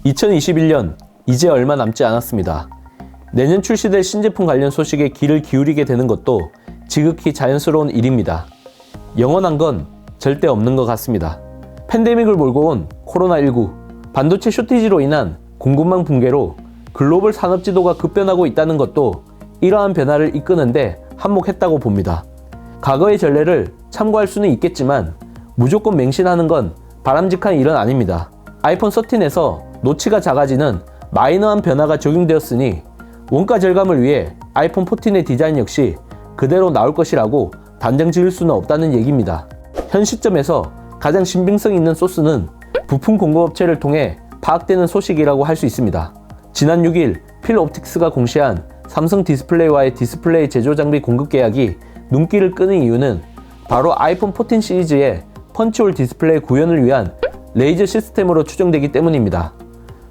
2021년 이제 얼마 남지 않았습니다. 내년 출시될 신제품 관련 소식에 귀를 기울이게 되는 것도 지극히 자연스러운 일입니다. 영원한 건 절대 없는 것 같습니다. 팬데믹을 몰고 온 코로나19, 반도체 쇼티지로 인한 공급망 붕괴로 글로벌 산업 지도가 급변하고 있다는 것도 이러한 변화를 이끄는데 한몫했다고 봅니다. 과거의 전례를 참고할 수는 있겠지만 무조건 맹신하는 건 바람직한 일은 아닙니다. 아이폰 13에서 노치가 작아지는 마이너한 변화가 적용되었으니 원가 절감을 위해 아이폰 14의 디자인 역시 그대로 나올 것이라고 단정 지을 수는 없다는 얘기입니다. 현 시점에서 가장 신빙성 있는 소스는 부품 공급업체를 통해 파악되는 소식이라고 할 수 있습니다. 지난 6일 필옵틱스가 공시한 삼성 디스플레이와의 디스플레이 제조 장비 공급 계약이 눈길을 끄는 이유는 바로 아이폰 14 시리즈의 펀치홀 디스플레이 구현을 위한 레이저 시스템으로 추정되기 때문입니다.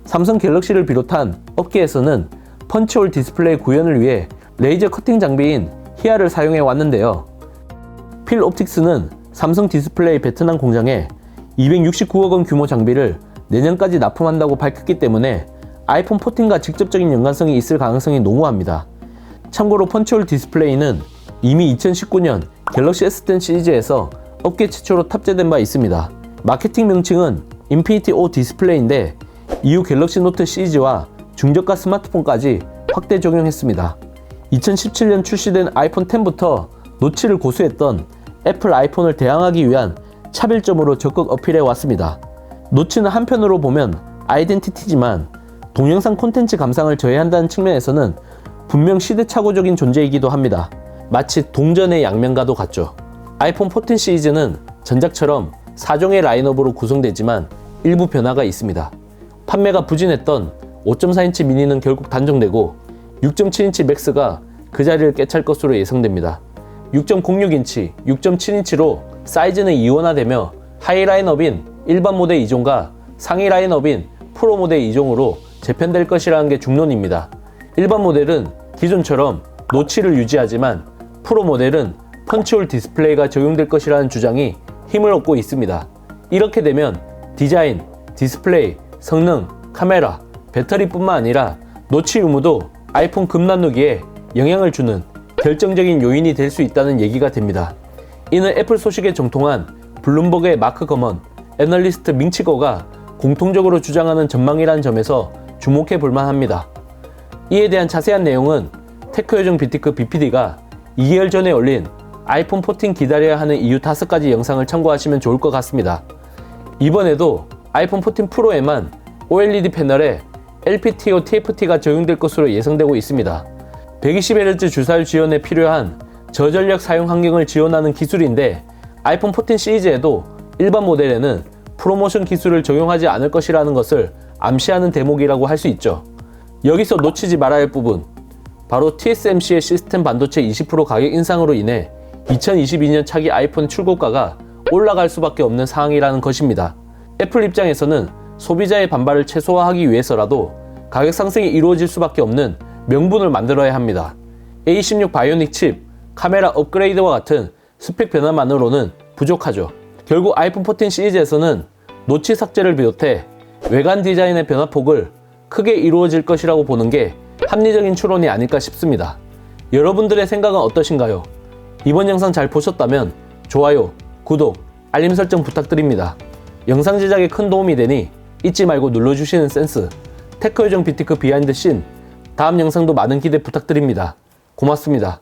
삼성 갤럭시를 비롯한 업계에서는 펀치홀 디스플레이 구현을 위해 레이저 커팅 장비인 히아를 사용해 왔는데요. 필옵틱스는 삼성 디스플레이 베트남 공장에 269억 원 규모 장비를 내년까지 납품한다고 밝혔기 때문에 아이폰 14과 직접적인 연관성이 있을 가능성이 농후합니다. 참고로 펀치홀 디스플레이는 이미 2019년 갤럭시 S10 시리즈에서 업계 최초로 탑재된 바 있습니다. 마케팅 명칭은 인피니티 O 디스플레이인데 이후 갤럭시 노트 시리즈와 중저가 스마트폰까지 확대 적용했습니다. 2017년 출시된 아이폰 10부터 노치를 고수했던 애플 아이폰을 대항하기 위한 차별점으로 적극 어필해 왔습니다. 노치는 한편으로 보면 아이덴티티지만 동영상 콘텐츠 감상을 저해한다는 측면에서는 분명 시대착오적인 존재이기도 합니다. 마치 동전의 양면과도 같죠. 아이폰 14 시리즈는 전작처럼 4종의 라인업으로 구성되지만 일부 변화가 있습니다. 판매가 부진했던 5.4인치 미니는 결국 단종되고 6.7인치 맥스가 그 자리를 꿰찰 것으로 예상됩니다. 6.06인치, 6.7인치로 사이즈는 이원화되며 하이 라인업인 일반 모델 2종과 상위 라인업인 프로 모델 2종으로 재편될 것이라는 게 중론입니다. 일반 모델은 기존처럼 노치를 유지하지만 프로 모델은 펀치홀 디스플레이가 적용될 것이라는 주장이 힘을 얻고 있습니다. 이렇게 되면 디자인, 디스플레이, 성능, 카메라, 배터리뿐만 아니라 노치 유무도 아이폰 급나누기에 영향을 주는 결정적인 요인이 될 수 있다는 얘기가 됩니다. 이는 애플 소식에 정통한 블룸버그의 마크 거먼, 애널리스트 밍치거가 공통적으로 주장하는 전망이라는 점에서 주목해 볼만 합니다. 이에 대한 자세한 내용은 테크요정 비티크 BPD가 2개월 전에 올린 아이폰 14 기다려야 하는 이유 5가지 영상을 참고하시면 좋을 것 같습니다. 이번에도 아이폰 14 프로에만 OLED 패널에 LPTO TFT가 적용될 것으로 예상되고 있습니다. 120Hz 주사율 지원에 필요한 저전력 사용 환경을 지원하는 기술인데 아이폰 14 시리즈에도 일반 모델에는 프로모션 기술을 적용하지 않을 것이라는 것을 암시하는 대목이라고 할 수 있죠. 여기서 놓치지 말아야 할 부분, 바로 TSMC의 시스템 반도체 20% 가격 인상으로 인해 2022년 차기 아이폰 출고가가 올라갈 수밖에 없는 상황이라는 것입니다. 애플 입장에서는 소비자의 반발을 최소화하기 위해서라도 가격 상승이 이루어질 수밖에 없는 명분을 만들어야 합니다. A16 바이오닉 칩, 카메라 업그레이드와 같은 스펙 변화만으로는 부족하죠. 결국 아이폰 14 시리즈에서는 노치 삭제를 비롯해 외관 디자인의 변화폭을 크게 이루어질 것이라고 보는 게 합리적인 추론이 아닐까 싶습니다. 여러분들의 생각은 어떠신가요? 이번 영상 잘 보셨다면 좋아요, 구독, 알림 설정 부탁드립니다. 영상 제작에 큰 도움이 되니 잊지 말고 눌러주시는 센스. 테크요정 비티크 비하인드 씬, 다음 영상도 많은 기대 부탁드립니다. 고맙습니다.